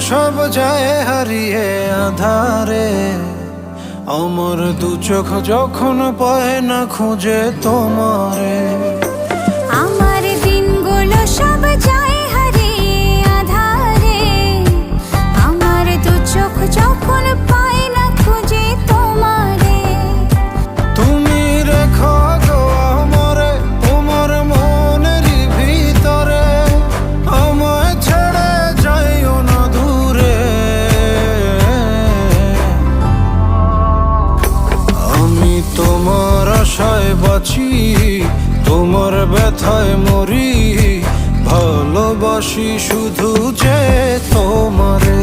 সব যায় হারিয়ে আধারে, আমার দু চোখ যখন পায় না খুঁজে তোমারে। আমার দিনগুলো সব যায় হারিয়ে আধারে, আমার দু চোখ যখন পায় না খুঁজে তোমারে। তুমি রেখো গো আমারে তোমার মনের ভিতরে, আমায় ছেড়ে যাইও না দূরে। আমি তোমার আশায় বাঁচি, তোমার ব্যথায় মরি, ভালোবাসি শুধু যে তোমারে।